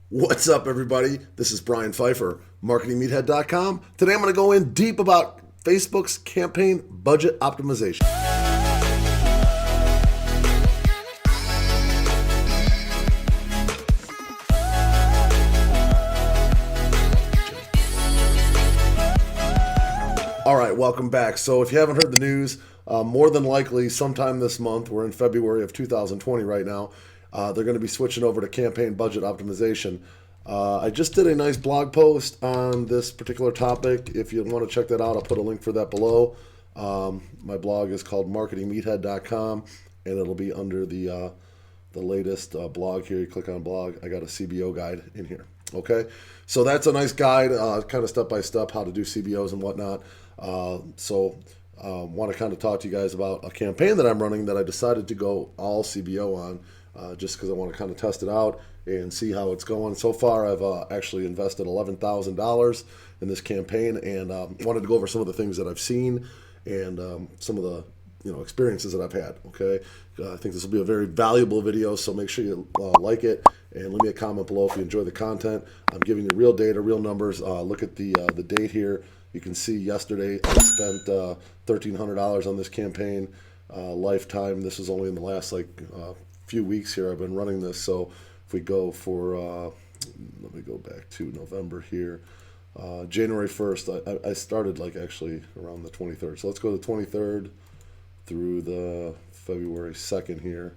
What's up, everybody? This is Brian Pfeiffer, marketingmeathead.com. Today I'm going to go in deep about Facebook's campaign budget optimization. All right, welcome back. So if you haven't heard the news, more than likely sometime this month, we're in February of 2020 right now, they're going to be switching over to campaign budget optimization. I just did a nice blog post on this particular topic. If you want to check that out, I'll put a link for that below. My blog is called marketingmeathead.com, and it'll be under the latest blog here. You click on blog. I got a CBO guide in here. Okay, so that's a nice guide, kind of step by step how to do CBOs and whatnot. Want to kind of talk to you guys about a campaign that I'm running that I decided to go all CBO on, just because I want to kind of test it out and see how it's going. So far, I've actually invested $11,000 in this campaign, and wanted to go over some of the things that I've seen and some of the experiences that I've had. Okay, I think this will be a very valuable video, so make sure you like it and leave me a comment below if you enjoy the content. I'm giving you real data, real numbers. Look at the date here. You can see yesterday I spent $1,300 on this campaign. Lifetime, this is only in the last few weeks here I've been running this. So if we go for, let me go back to November here. January 1st, I started actually around the 23rd. So let's go to the 23rd through the February 2nd here,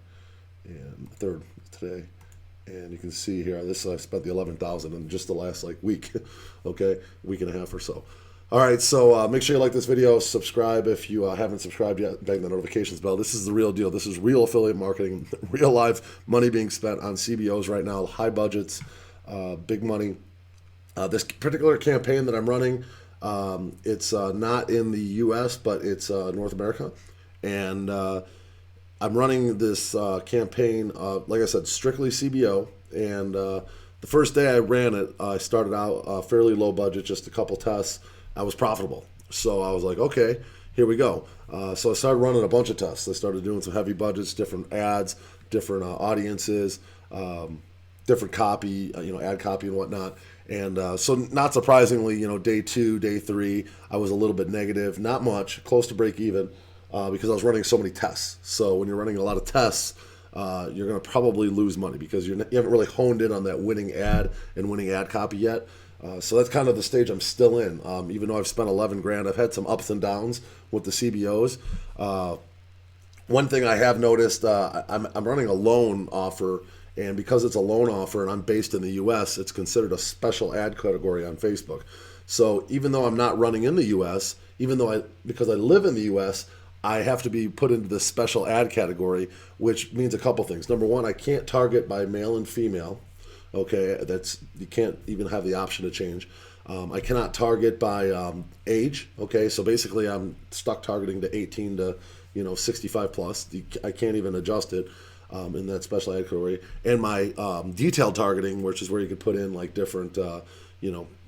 and 3rd today. And you can see here, I spent the $11,000 in just the last week, okay, week and a half or so. All right, so make sure you like this video, subscribe if you haven't subscribed yet, bang the notifications bell. This is the real deal. This is real affiliate marketing, real live money being spent on CBOs right now, high budgets, big money. This particular campaign that I'm running, it's not in the U.S., but it's North America. And I'm running this campaign, like I said, strictly CBO. And the first day I ran it, I started out fairly low budget, just a couple tests. I was profitable. So I was like, okay, here we go. So I started running a bunch of tests. I started doing some heavy budgets, different ads, different audiences, different copy, ad copy and whatnot. And so not surprisingly, day 2, day 3, I was a little bit negative, not much, close to break even, because I was running so many tests. So when you're running a lot of tests, you're going to probably lose money because you haven't really honed in on that winning ad and winning ad copy yet. So that's kind of the stage I'm still in. Even though I've spent 11 grand, I've had some ups and downs with the CBOs. One thing I have noticed, I'm running a loan offer, and because it's a loan offer and I'm based in the U.S., it's considered a special ad category on Facebook. So even though I'm not running in the U.S., because I live in the U.S., I have to be put into this special ad category, which means a couple things. Number one, I can't target by male and female. Okay, you can't even have the option to change. I cannot target by age. Okay, so basically I'm stuck targeting to 18 to 65 plus. I can't even adjust it in that special ad category. And my detailed targeting, which is where you could put in different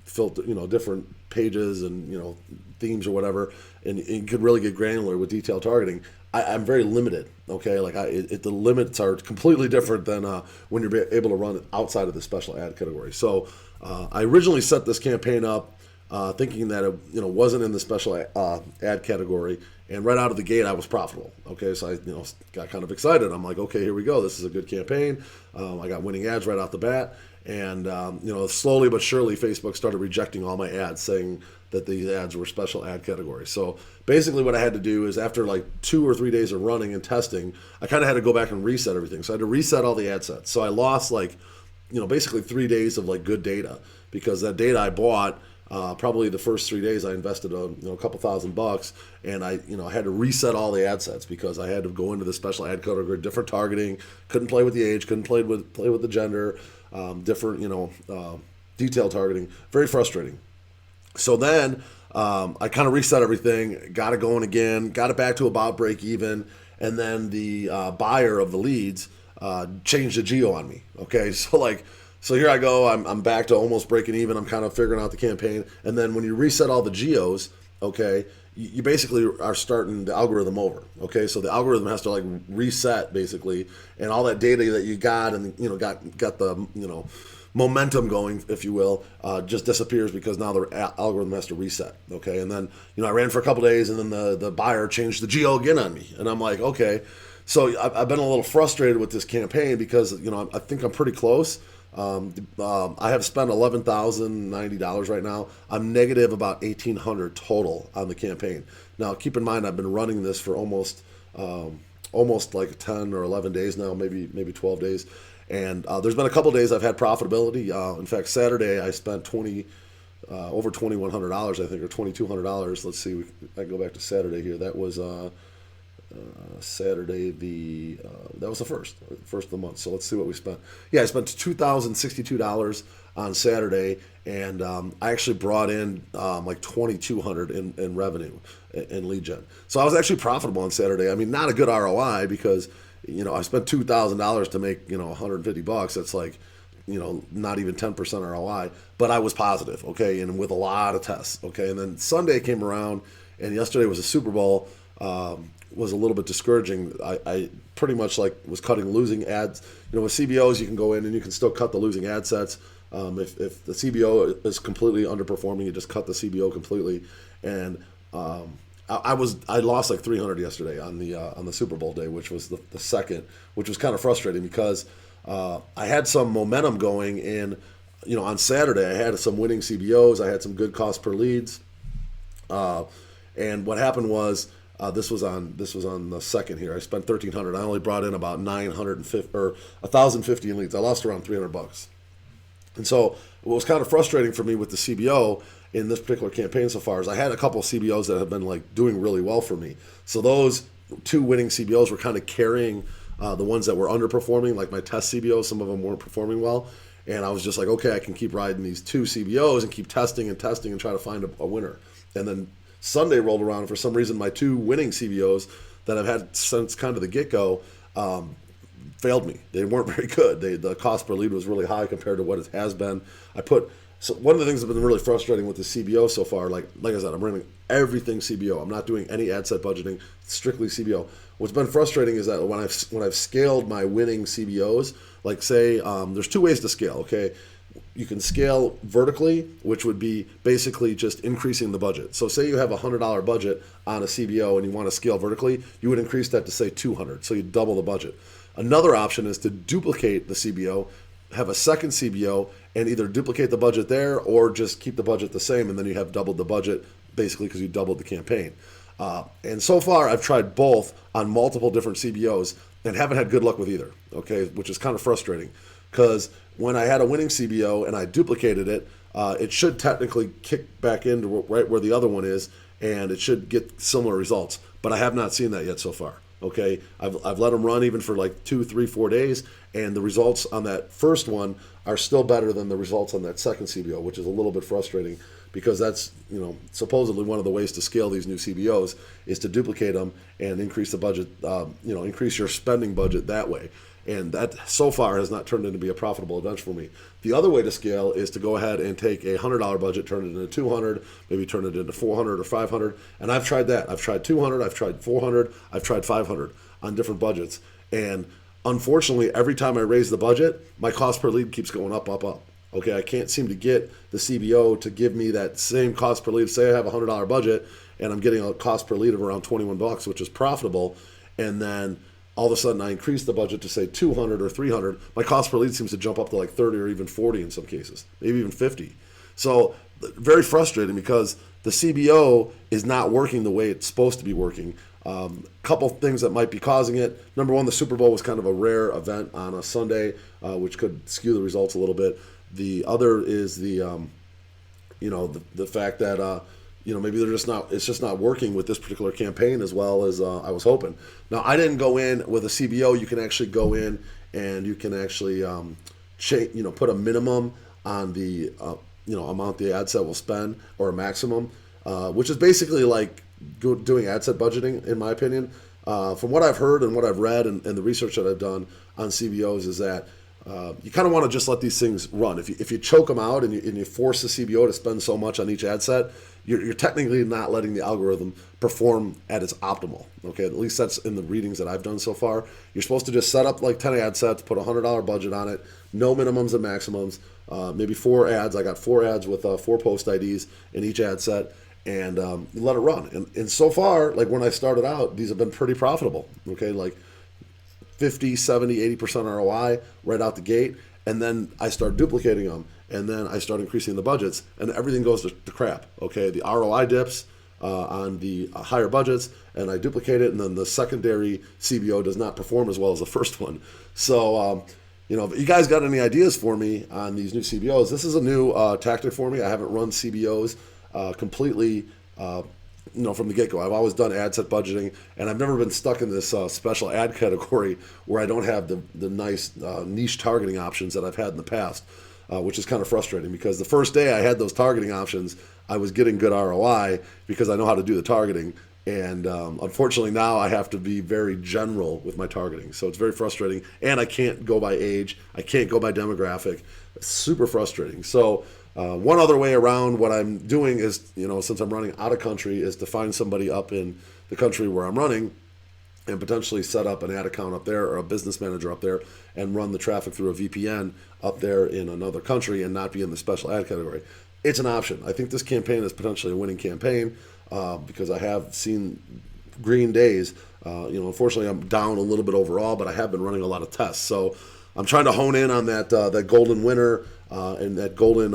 filter, different pages and themes or whatever, and you could really get granular with detailed targeting. I'm very limited. Okay, the limits are completely different than when you're able to run outside of the special ad category. So I originally set this campaign up thinking that it wasn't in the special ad category, and right out of the gate I was profitable. Okay, so I got kind of excited. I'm like, okay, here we go. This is a good campaign. I got winning ads right out the bat, and slowly but surely Facebook started rejecting all my ads, saying that these ads were special ad categories. So basically what I had to do is, after 2 or 3 days of running and testing, I kind of had to go back and reset everything. So I had to reset all the ad sets. So I lost basically 3 days of good data, because that data I bought, probably the first 3 days I invested a couple $1,000, and I had to reset all the ad sets because I had to go into the special ad category, different targeting, couldn't play with the age, couldn't play with the gender, different detail targeting. Very frustrating. So then I kind of reset everything, got it going again, got it back to about break even, and then the buyer of the leads changed the geo on me. Okay, so here I go, I'm back to almost breaking even. I'm kind of figuring out the campaign, and then when you reset all the geos, okay, you basically are starting the algorithm over. Okay, so the algorithm has to reset basically, and all that data that you got, and got the momentum going, if you will, just disappears because now the algorithm has to reset. Okay, and then I ran for a couple days, and then the buyer changed the geo again on me, and I'm like, okay. So I've been a little frustrated with this campaign because I think I'm pretty close. I have spent $11,090 right now. I'm negative about $1,800 total on the campaign. Now, keep in mind, I've been running this for almost like 10 or 11 days now, maybe 12 days. And there's been a couple days I've had profitability. In fact, Saturday I spent over $2,100, I think, or $2,200. Let's see, I can go back to Saturday here. That was Saturday, that was the first of the month. So let's see what we spent. Yeah, I spent $2,062 on Saturday, and I actually brought in like $2,200 in revenue in lead gen. So I was actually profitable on Saturday. I mean, not a good ROI because I spent $2,000 to make $150. That's like not even 10% ROI, but I was positive, okay, and with a lot of tests, okay. And then Sunday came around, and yesterday was a Super Bowl. Was a little bit discouraging. I pretty much was losing ads. With CBOs, you can go in and you can still cut the losing ad sets. If the CBO is completely underperforming, you just cut the CBO completely. And I lost like 300 yesterday on the Super Bowl day, which was the second, which was kind of frustrating because I had some momentum going in. On Saturday I had some winning CBOs. I had some good cost per leads. And what happened was. This was on the second here. I spent $1,300. I only brought in about 950 or 1,050 in leads. I lost around $300. And so what was kind of frustrating for me with the CBO in this particular campaign so far is I had a couple of CBOs that have been doing really well for me. So those two winning CBOs were kind of carrying the ones that were underperforming, like my test CBOs. Some of them weren't performing well. And I was just like, okay, I can keep riding these two CBOs and keep testing and try to find a winner. And then Sunday rolled around, and for some reason my two winning CBOs that I've had since kind of the get-go failed me. They weren't very good. The cost per lead was really high compared to what it has been. So one of the things that's been really frustrating with the CBO so far, like I said, I'm running everything CBO. I'm not doing any ad set budgeting, strictly CBO. What's been frustrating is that when I've scaled my winning CBOs, like say there's two ways to scale, okay? You can scale vertically, which would be basically just increasing the budget. So say you have a $100 budget on a CBO and you want to scale vertically, you would increase that to say $200, so you double the budget. Another option is to duplicate the CBO, have a second CBO, and either duplicate the budget there or just keep the budget the same, and then you have doubled the budget basically because you doubled the campaign. And so far, I've tried both on multiple different CBOs and haven't had good luck with either, okay, which is kind of frustrating because when I had a winning CBO and I duplicated it, it should technically kick back into right where the other one is, and it should get similar results. But I have not seen that yet so far. Okay, I've let them run even for like 2, 3, 4 days, and the results on that first one are still better than the results on that second CBO, which is a little bit frustrating because that's supposedly one of the ways to scale these new CBOs is to duplicate them and increase the budget, increase your spending budget that way. And that so far has not turned into be a profitable adventure for me. The other way to scale is to go ahead and take a $100 budget, turn it into $200, maybe turn it into $400 or $500. And I've tried that. I've tried $200, I've tried $400, I've tried $500 on different budgets. And unfortunately, every time I raise the budget, my cost per lead keeps going up, up, up. Okay, I can't seem to get the CBO to give me that same cost per lead. Say I have a $100 budget and I'm getting a cost per lead of around $21, which is profitable. And then all of a sudden I increase the budget to say 200 or 300, my cost per lead seems to jump up to like 30 or even 40 in some cases, maybe even 50. So very frustrating because the CBO is not working the way it's supposed to be working. Couple things that might be causing it. Number one, the Super Bowl was kind of a rare event on a Sunday, which could skew the results a little bit. The other is the fact that maybe it's just not working with this particular campaign as well as I was hoping. Now, I didn't go in with a CBO. You can actually go in and you can actually put a minimum on the amount the ad set will spend or a maximum, which is basically like doing ad set budgeting, in my opinion. From what I've heard and what I've read and the research that I've done on CBOs is that you kind of want to just let these things run. If you choke them out and you force the CBO to spend so much on each ad set, you're technically not letting the algorithm perform at its optimal. Okay, at least that's in the readings that I've done so far. You're supposed to just set up like 10 ad sets, put a $100 budget on it, no minimums and maximums, maybe 4 ads. I got 4 ads with 4 post IDs in each ad set, and let it run. And so far, like when I started out, these have been pretty profitable. Okay, like 50, 70, 80% ROI right out the gate. And then I start duplicating them, and then I start increasing the budgets, and everything goes to crap. Okay, the ROI dips on the higher budgets, and I duplicate it, and then the secondary CBO does not perform as well as the first one. So, if you guys got any ideas for me on these new CBOs, this is a new tactic for me. I haven't run CBOs completely. From the get-go. I've always done ad set budgeting, and I've never been stuck in this special ad category where I don't have the nice niche targeting options that I've had in the past, which is kind of frustrating because the first day I had those targeting options, I was getting good ROI because I know how to do the targeting, and unfortunately now I have to be very general with my targeting, so it's very frustrating, and I can't go by age, I can't go by demographic. It's super frustrating. So one other way around what I'm doing is, since I'm running out of country, is to find somebody up in the country where I'm running and potentially set up an ad account up there or a business manager up there and run the traffic through a VPN up there in another country and not be in the special ad category. It's an option. I think this campaign is potentially a winning campaign because I have seen green days. Unfortunately, I'm down a little bit overall, but I have been running a lot of tests. So I'm trying to hone in on that golden winner and that golden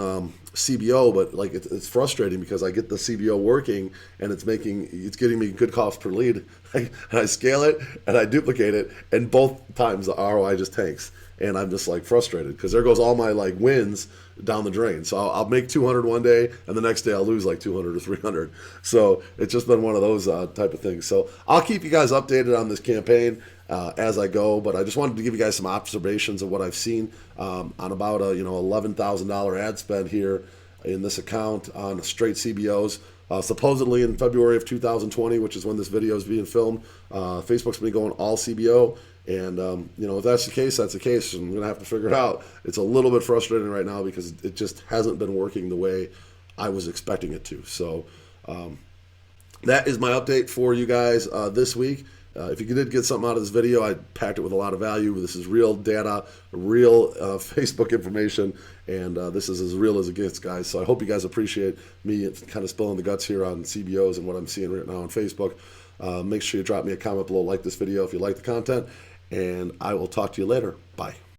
CBO, but like it's frustrating because I get the CBO working and it's getting me good cost per lead, and I scale it and I duplicate it, and both times the ROI just tanks, and I'm just like frustrated because there goes all my like wins down the drain. So I'll make 200 one day, and the next day I'll lose like 200 or 300. So it's just been one of those type of things. So I'll keep you guys updated on this campaign as I go, but I just wanted to give you guys some observations of what I've seen on about a $11,000 ad spend here in this account on straight CBOs. Supposedly in February of 2020, which is when this video is being filmed, Facebook's been going all CBO. And, if that's the case, that's the case. I'm going to have to figure it out. It's a little bit frustrating right now because it just hasn't been working the way I was expecting it to. So that is my update for you guys this week. If you did get something out of this video, I packed it with a lot of value. This is real data, real Facebook information, and this is as real as it gets, guys. So I hope you guys appreciate me kind of spilling the guts here on CBOs and what I'm seeing right now on Facebook. Make sure you drop me a comment below, like this video if you like the content, and I will talk to you later. Bye.